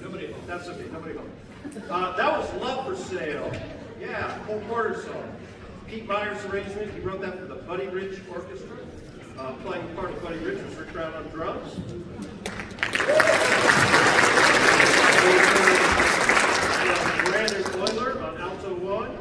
Nobody home. That's okay. Nobody home. That was Love for Sale. Yeah, Cole Porter song. Pete Meyer's arrangement. He wrote that for the Buddy Rich Orchestra. Playing the part of Buddy Rich was Rick Brown on drums. Brandon Euler on alto one.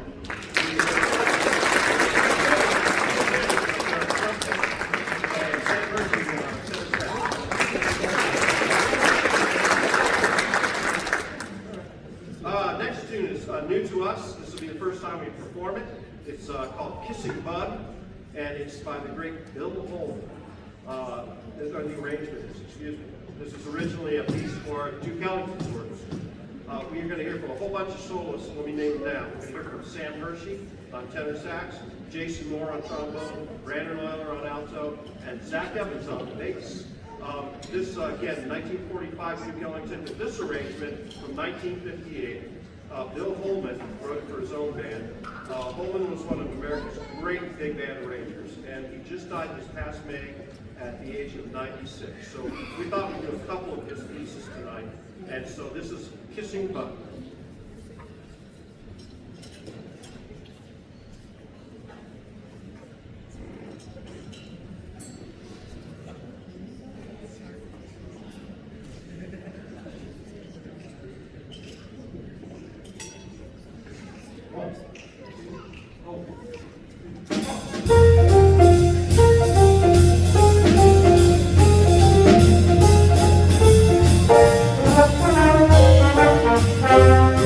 Next tune is new to us. This will be the first time we perform it. It's called Kissing Bud, and it's by the great Bill Holman. There's no new arrangement. Excuse me. This is originally a piece for Duke Ellington's works. We are going to hear from a whole bunch of soloists. Let me name them down. We're going to hear from Sam Hershey on tenor sax, Jason Moore on trombone, Brandon Euler on alto, and Zach Evans on bass. This, again, 1945 Duke Ellington, but this arrangement from 1958. Bill Holman wrote it for his own band. Holman was one of America's great big band arrangers, and he just died this past May at the age of 96. So we thought we'd do a couple of his pieces tonight, and so this is Kissing Bud. Thank you.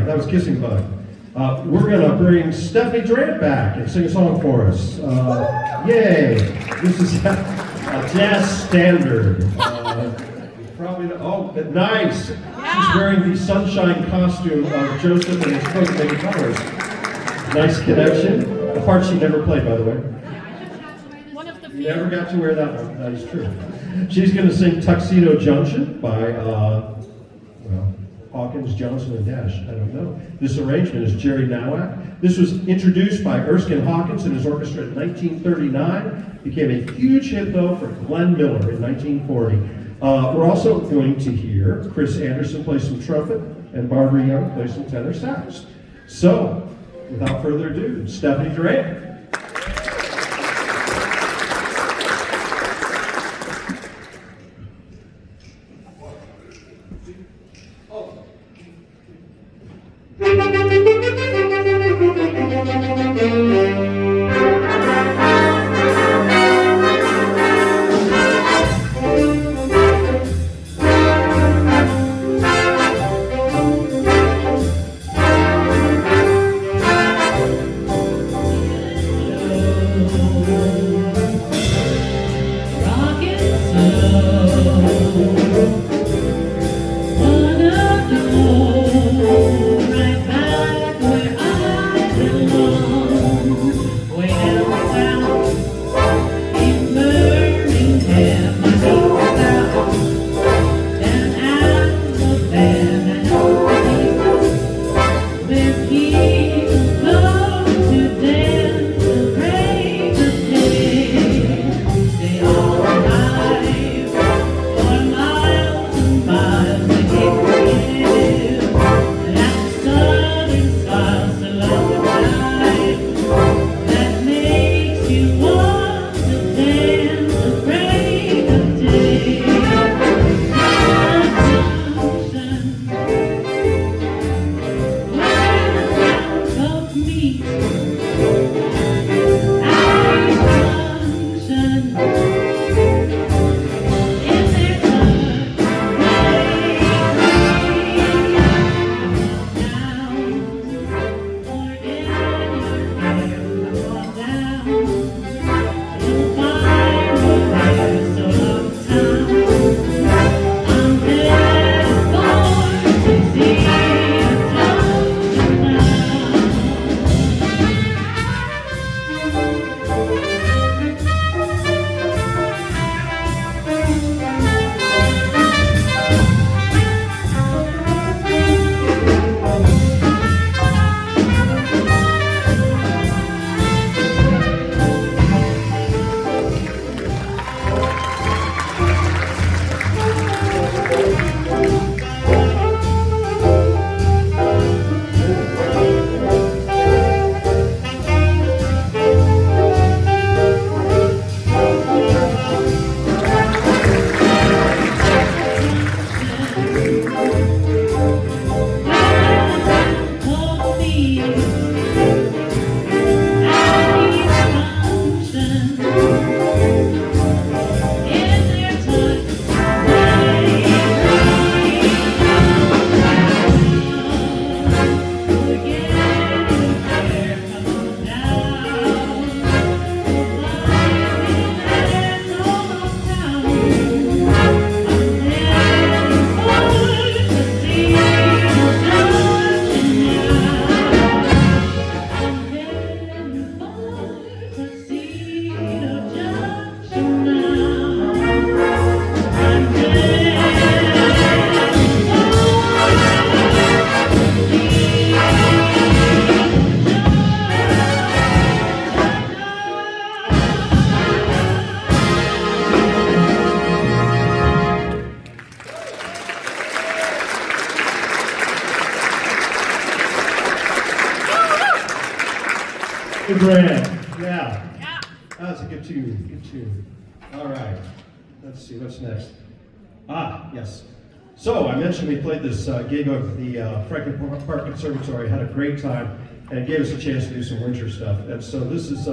that was Kissing Bud. We're going to bring Stephanie Durant back and sing a song for us. Yay! This is a jazz standard. Probably, oh, nice! She's wearing the sunshine costume of Joseph and his Copenhagen colors. Nice connection. The part she never played, by the way. One of the few. Never got to wear that one. That is true. She's going to sing Tuxedo Junction by, Hawkins, Johnson, and Dash. I don't know. This arrangement is Jerry Nowak. This was introduced by Erskine Hawkins and his orchestra in 1939. Became a huge hit, though, for Glenn Miller in 1940. We're also going to hear Chris Anderson play some trumpet and Barbara Young play some tenor sax. So, without further ado, Stephanie Durant. The Grand. Yeah. That's a good tune. Good tune. All right. Let's see. What's next? Yes. So I mentioned we played this gig of the Franklin Park Conservatory. Had a great time, and it gave us a chance to do some winter stuff. And so this is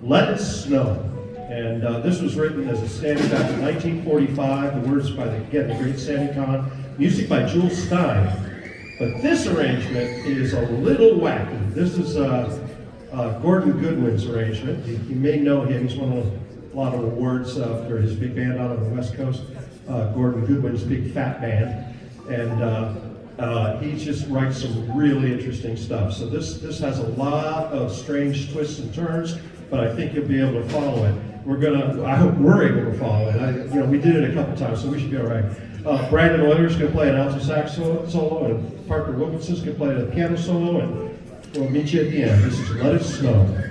Let It Snow. And this was written as a standard back in 1945. The words by the great Sammy Kahn. Music by Jules Stein. But this arrangement is a little wacky. This is Gordon Goodwin's arrangement. You may know him. He's won a lot of awards for his big band out on the West Coast. Gordon Goodwin's Big Fat Band. And he just writes some really interesting stuff. So this has a lot of strange twists and turns, but I think you'll be able to follow it. I hope we're able to follow it. We did it a couple times, so we should be all right. Brandon Oilers can play an alto sax solo, and Parker Wilkinson's can play the piano solo, and we'll meet you at the end. This is Let It Snow.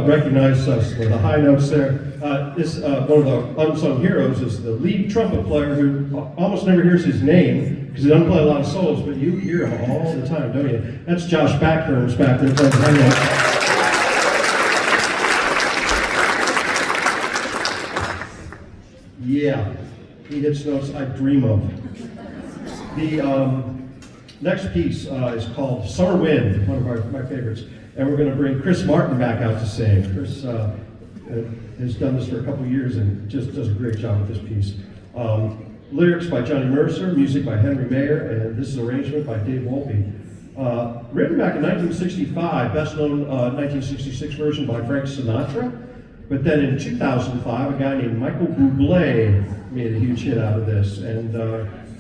recognize some of the high notes there. One of the unsung heroes is the lead trumpet player who almost never hears his name because he doesn't play a lot of solos, but you hear him all the time, don't you? That's Josh Backhurst back there playing high notes. Yeah, he hits notes I dream of. The next piece is called Summer Wind, one of my favorites. And we're going to bring Chris Martin back out to sing. Chris has done this for a couple years and just does a great job with this piece. Lyrics by Johnny Mercer, music by Henry Mayer, and this is an arrangement by Dave Wolpe. Written back in 1965, best known 1966 version by Frank Sinatra. But then in 2005, a guy named Michael Bublé made a huge hit out of this, and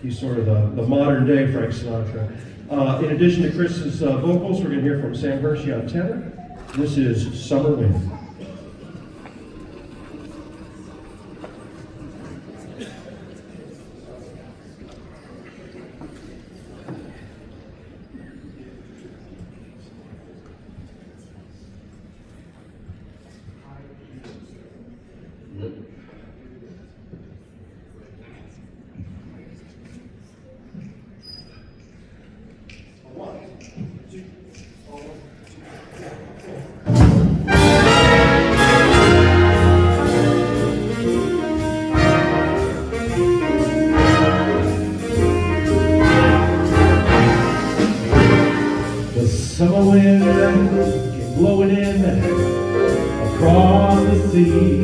he's sort of the modern day Frank Sinatra. In addition to Chris's vocals, we're going to hear from Sam Hershey on tenor. This is Summer Wind. Summer wind came blowing in across the sea.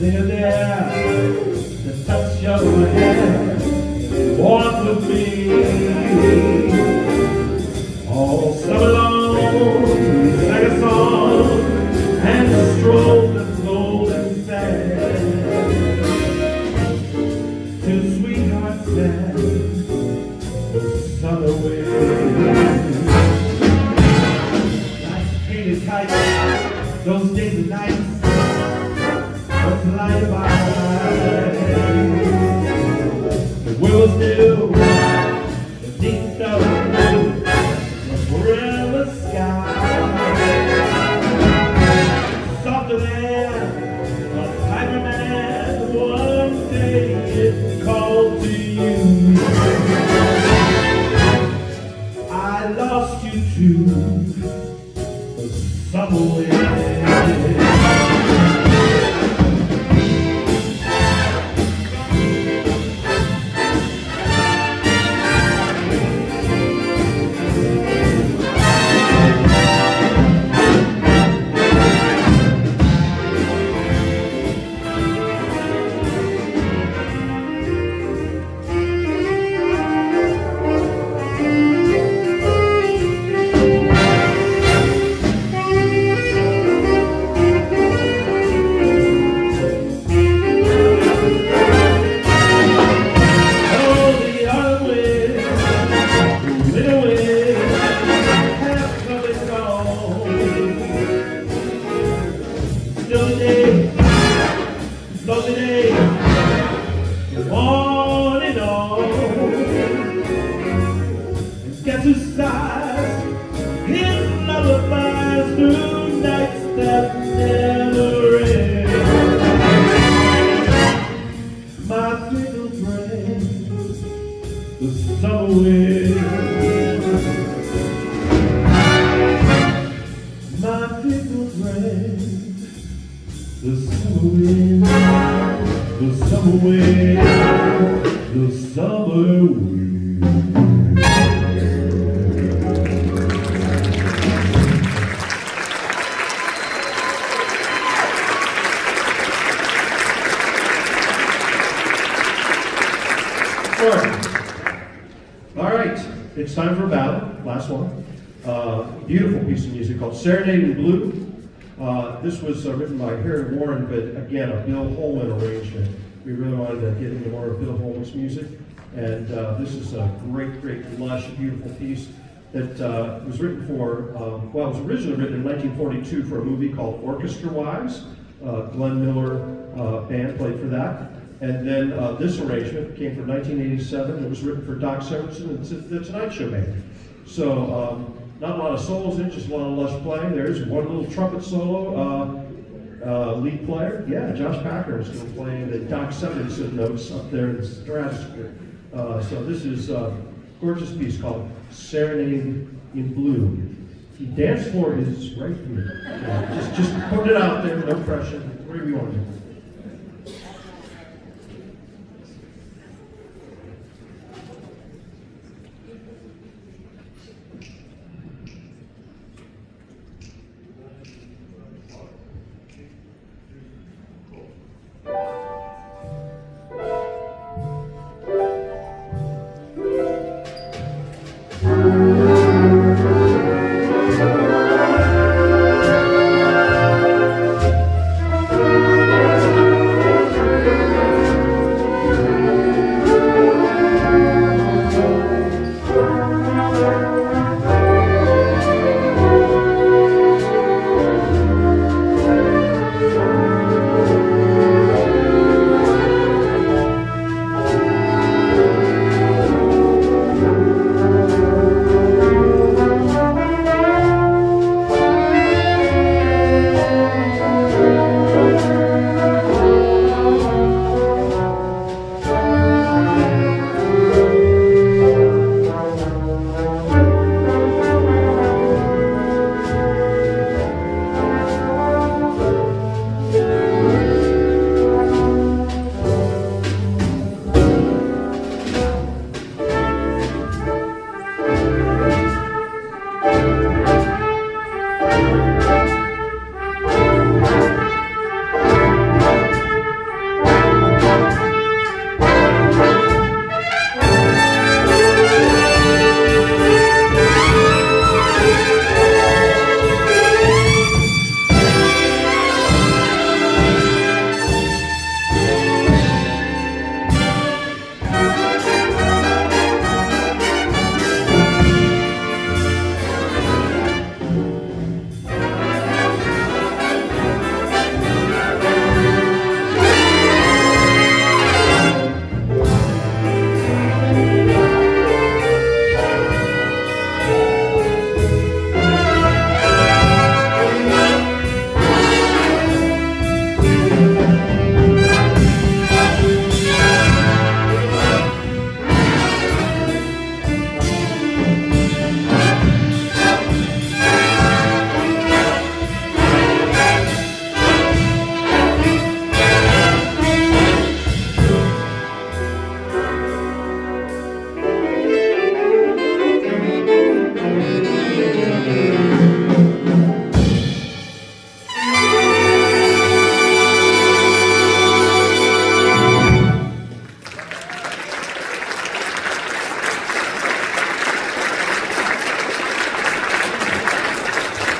There to touch your hair, walk with me. All summer long, we sang a song and strolled the golden sand. Two sweethearts sang the summer wind. Nights painted kites, those days and nights, what's light by? The world was new, beneath the forever sky. Softer than a tiger man, one day it called to you. I lost you to the summer wind. It's time for a ballad, last one. Beautiful piece of music called Serenade in Blue. This was written by Harry Warren, but again, a Bill Holman arrangement. We really wanted to get into more of Bill Holman's music. And this is a great, great, lush, beautiful piece that was written for, well, it was originally written in 1942 for a movie called Orchestra Wives. Glenn Miller band played for that. And then this arrangement came from 1987. It was written for Doc Severinsen and The Tonight Show band. So Not a lot of solos in, just a lot of lush playing. There's one little trumpet solo. Lead player, yeah, Josh Packer is going to play the Doc Severinsen notes up there in the stratosphere. So this is a gorgeous piece called Serenade in Blue. The dance floor is right here. Just put it out there, no pressure, whatever you want to do.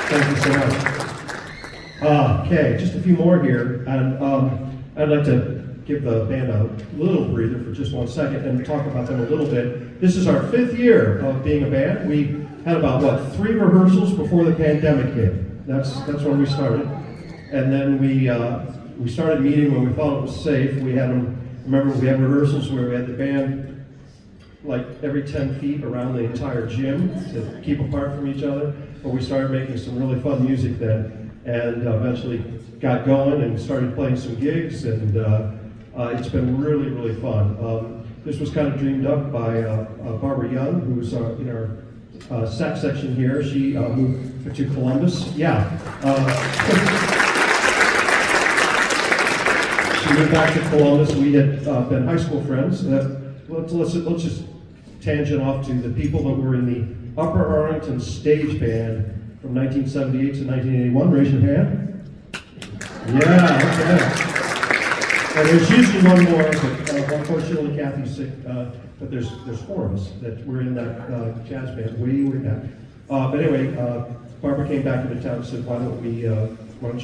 Thank you so much. Okay, just a few more here, and I'd like to give the band a little breather for just 1 second and talk about them a little bit. This is our 5th year of being a band. We had about, 3 rehearsals before the pandemic hit. That's when we started. And then we started meeting when we thought it was safe. We had them, remember we had rehearsals where we had the band like every 10 feet around the entire gym to keep apart from each other. But we started making some really fun music then, and eventually got going and started playing some gigs, and it's been really, really fun. This was kind of dreamed up by Barbara Young, who's in our sax section here. She moved to Columbus. Yeah. She moved back to Columbus. We had been high school friends. Let's just tangent off to the people that were in the Upper Arlington stage band from 1978 to 1981. Raise your hand. Yeah, okay. And there's usually one more, but unfortunately Kathy's sick. But there's 4 of us that were in that jazz band way back. But anyway, Barbara came back into town and said, why don't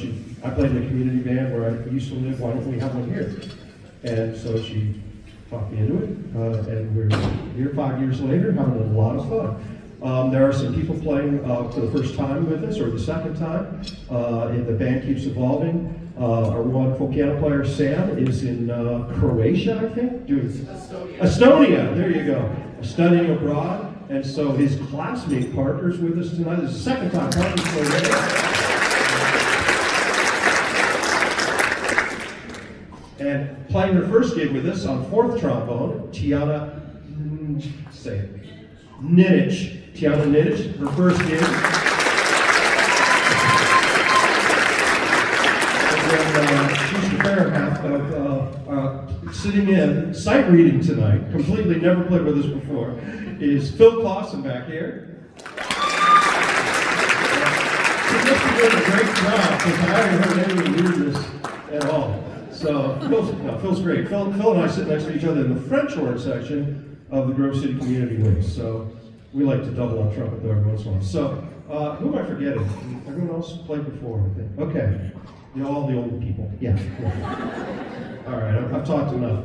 you, I played in a community band where I used to live, why don't we have one here? And so she talked me into it, and we're here 5 years later, having a lot of fun. There are some people playing for the first time with us, or the second time, and the band keeps evolving. Our wonderful piano player, Sam, is in Croatia, I think? Estonia, there you go. Studying abroad, And so his classmate partner's with us tonight. This is the second time partner's And playing her first gig with us on fourth trombone, Tiana, say it, Ninich. Tiana Ninich, her first gig. She's the fair half of sitting in, sight reading tonight, completely never played with us before, is Phil Clausen back here. He must be doing a great job because I haven't heard any weirdness at all. So Phil's great. Phil and I sit next to each other in the French horn section of the Grove City Community Wing. So we like to double on trumpet though every once in a while. So who am I forgetting? Everyone else played before, I think. Okay. All the old people. Yeah. All right, I've talked enough.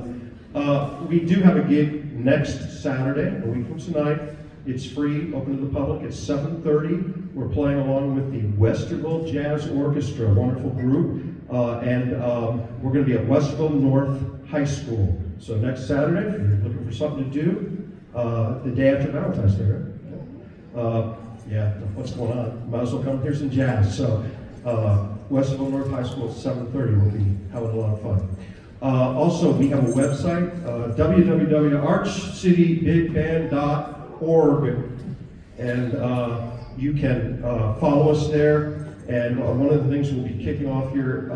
We do have a gig next Saturday, a week from tonight. It's free, open to the public. It's 7:30. We're playing along with the Westerville Jazz Orchestra, a wonderful group. And we're going to be at Westerville North High School. So next Saturday, if you're looking for something to do, the day after Valentine's Day, right? Yeah, what's going on? Might as well come hear some jazz. So Westerville North High School at 7:30. We'll be having a lot of fun. Also, we have a website, www.archcitybigband.org, and you can follow us there. And one of the things we'll be kicking off here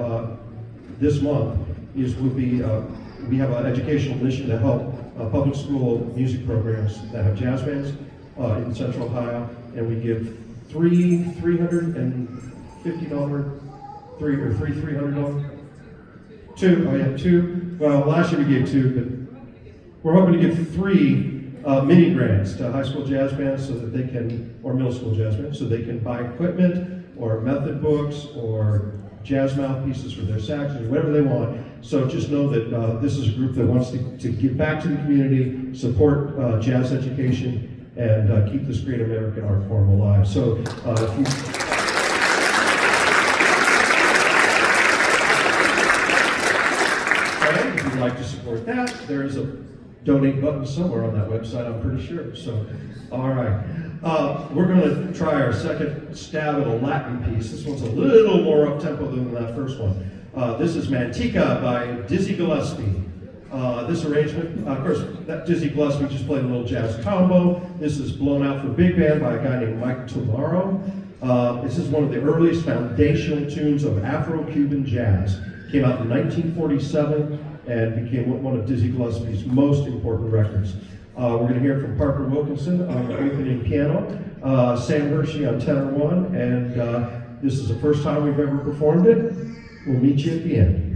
this month is we have an educational mission to help public school music programs that have jazz bands in Central Ohio, and we give $350, $300. Two. Well, last year we gave two, but we're hoping to give 3 mini grants to high school jazz bands so that they can, or middle school jazz bands, so they can buy equipment or method books or jazz mouthpieces for their saxes, whatever they want. So just know that this is a group that wants to give back to the community, support jazz education, and keep this great American art form alive. So if you'd like to support that, there is a donate button somewhere on that website, I'm pretty sure. So, all right. We're going to try our second stab at a Latin piece. This one's a little more up-tempo than that first one. This is Mantika by Dizzy Gillespie. This arrangement, of course, that Dizzy Gillespie just played a little jazz combo. This is blown out for big band by a guy named Mike Tomorrow. This is one of the earliest foundational tunes of Afro-Cuban jazz. Came out in 1947 and became one of Dizzy Gillespie's most important records. We're going to hear from Parker Wilkinson on the opening piano, Sam Hershey on tenor 1, and this is the first time we've ever performed it. We'll meet you at the end.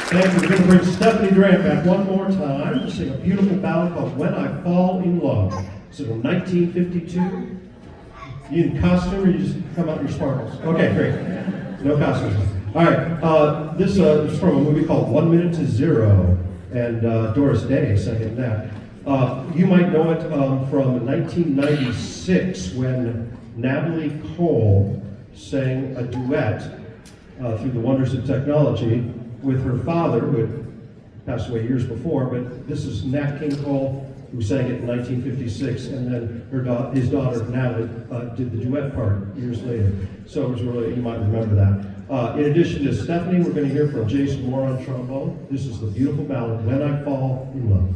Thank you. We're going to bring Stephanie Grant back one more time to sing a beautiful ballad called When I Fall in Love. It's from 1952. You in costume or you just come out in your sparkles? Okay, great. No costumes. All right. This is from a movie called 1 Minute to Zero, and Doris Day sang in that. You might know it from 1996 when Natalie Cole sang a duet through the wonders of technology with her father, who had passed away years before, but this is Nat King Cole, who sang it in 1956, and then his daughter Natalie did the duet part years later. So it was really, you might remember that. In addition to Stephanie, we're going to hear from Jason Moore on trombone. This is the beautiful ballad, When I Fall in Love.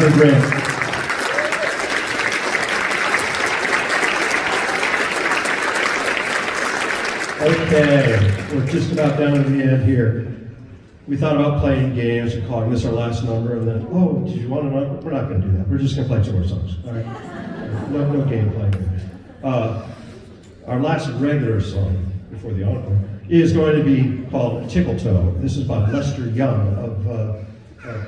David Grant. Okay, we're just about down to the end here. We thought about playing games and calling this our last number, and then, oh, did you want to know? We're not going to do that. We're just going to play two more songs. All right? No game playing. Our last regular song before the encore is going to be called Tickle Toe. This is by Lester Young of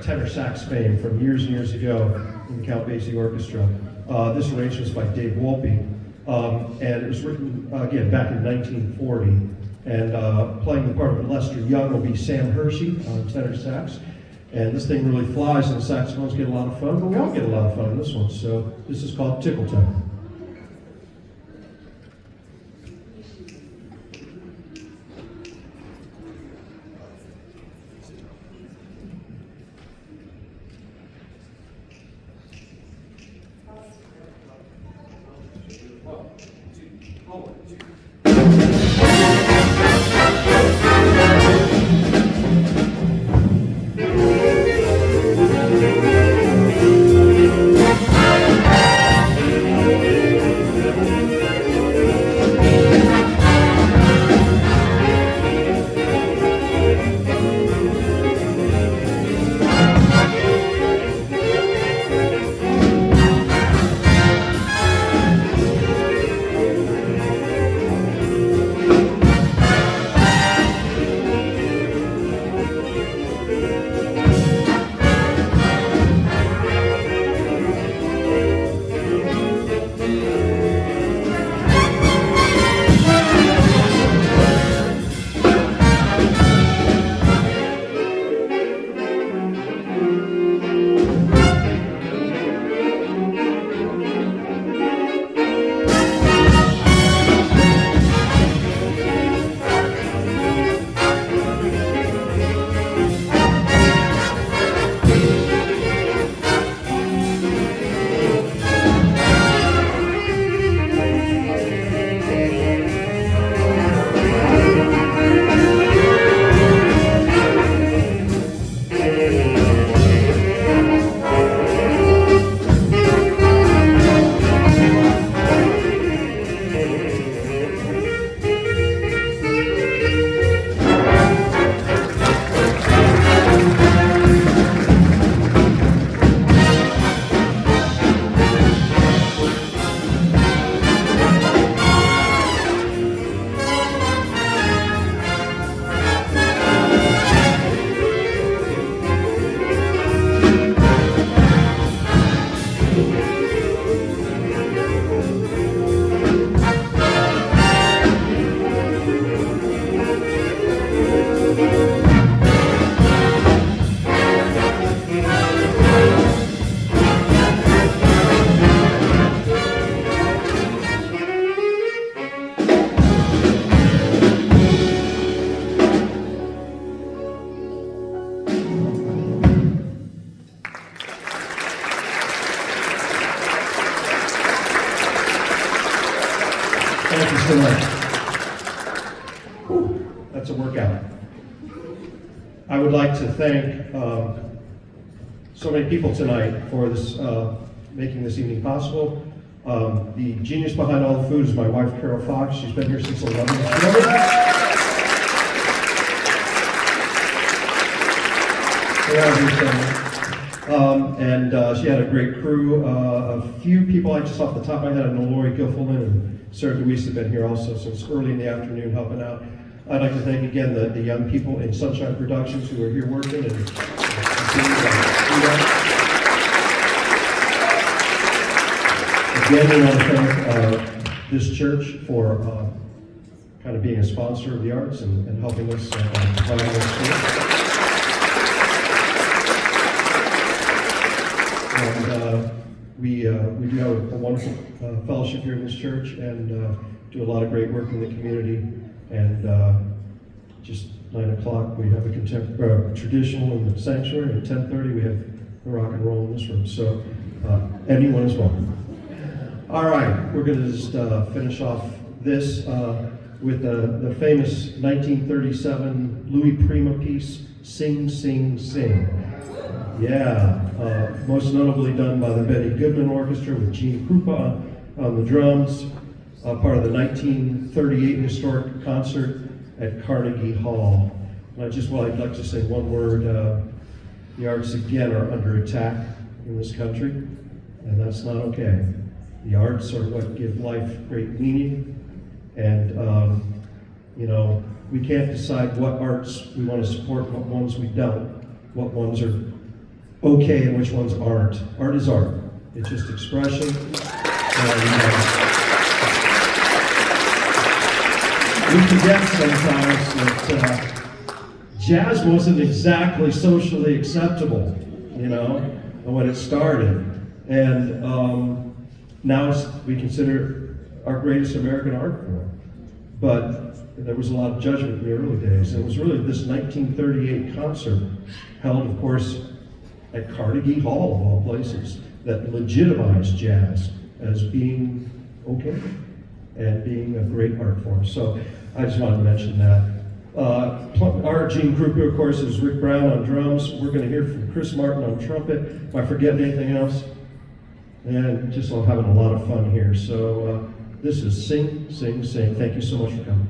tenor sax fame from years and years ago in the Count Basie Orchestra. This arrangement is by Dave Wolpe, and it was written, again, back in 1940. And playing the part of Lester Young will be Sam Hershey on tenor sax. And this thing really flies, and the saxophones get a lot of fun, but we all get a lot of fun in this one. So this is called Tickle Toe. Thank you so much. Whew, that's a workout. I would like to thank so many people tonight for this, making this evening possible. The genius behind all the food is my wife, Carol Fox. She's been here since 11. And she had a great crew. A few people, I just off the top of my head, I know Lori Gilfillan and Sarah DeWeese have been here also since early in the afternoon helping out. I'd like to thank again the young people in Sunshine Productions who are here working and again, we want to thank this church for kind of being a sponsor of the arts and helping us provide this space. And we do have a wonderful fellowship here in this church and do a lot of great work in the community. And just 9 o'clock, we have a traditional in the sanctuary. At 10:30, we have the rock and roll in this room. So anyone is welcome. All right, we're going to just finish off this with the famous 1937 Louis Prima piece, Sing, Sing, Sing. Yeah, most notably done by the Benny Goodman Orchestra with Gene Krupa on the drums, part of the 1938 historic concert at Carnegie Hall. And I'd like to say one word. The arts again are under attack in this country, and that's not okay. The arts are what give life great meaning, and you know, we can't decide what arts we want to support, what ones we don't, what ones are okay and which ones aren't. Art is art. It's just expression. We forget sometimes that jazz wasn't exactly socially acceptable, you know, when it started. And now we consider it our greatest American art form. But there was a lot of judgment in the early days. And it was really this 1938 concert, held, of course, at Carnegie Hall, of all places, that legitimized jazz as being okay and being a great art form. So I just wanted to mention that. Our Gene Krupa, of course, is Rick Brown on drums. We're going to hear from Chris Martin on trumpet. If I forget anything else, and just I'm having a lot of fun here. So this is Sing, Sing, Sing. Thank you so much for coming.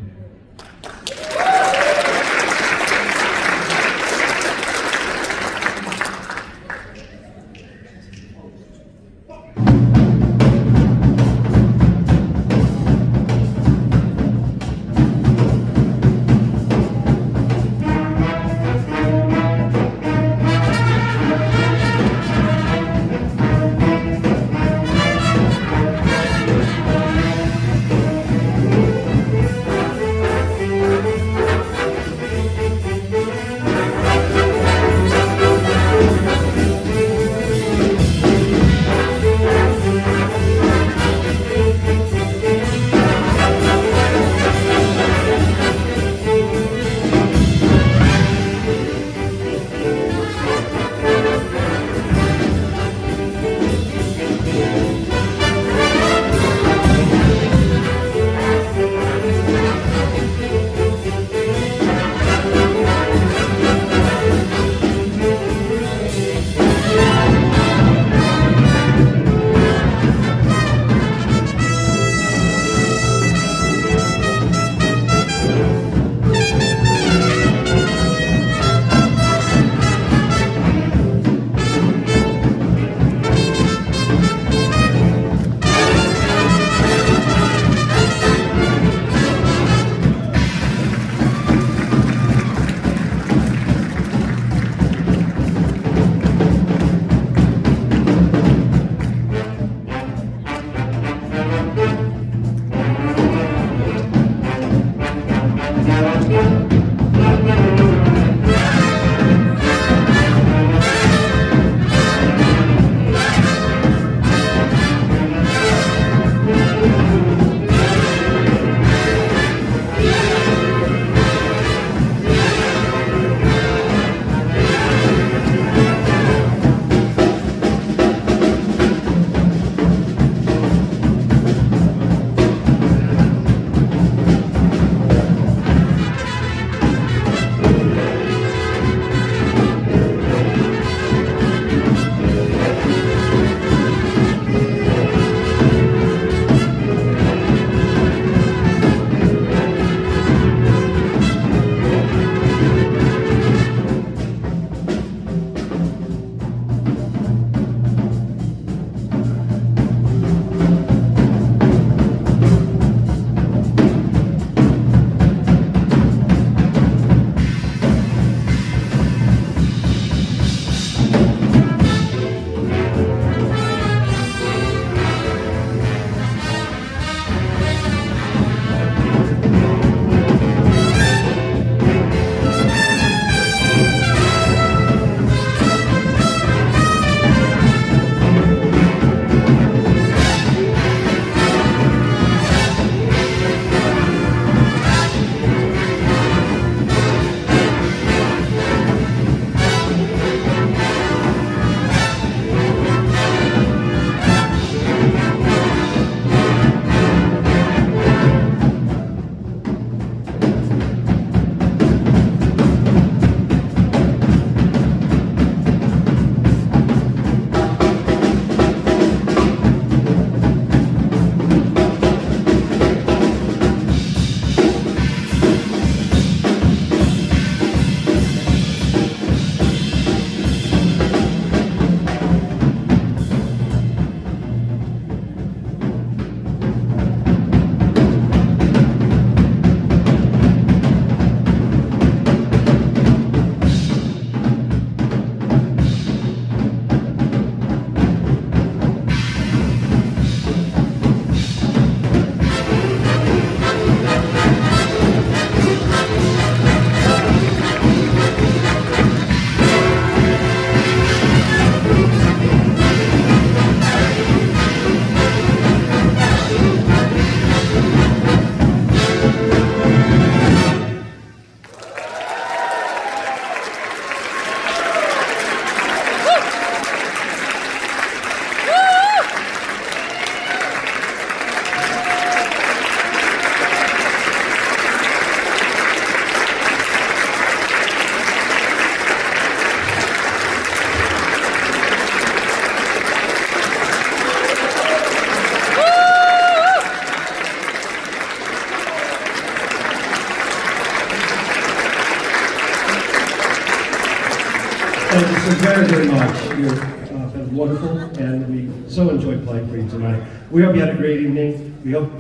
you very, very much. You've been wonderful, and we so enjoyed playing for you tonight. We hope you had a great evening. We hope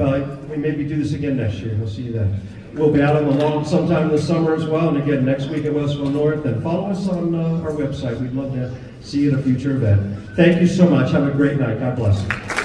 we maybe do this again next year. We'll see you then. We'll be out on the lawn sometime in the summer as well, and again next week at Westville North. And follow us on our website. We'd love to see you at a future event. Thank you so much. Have a great night. God bless you.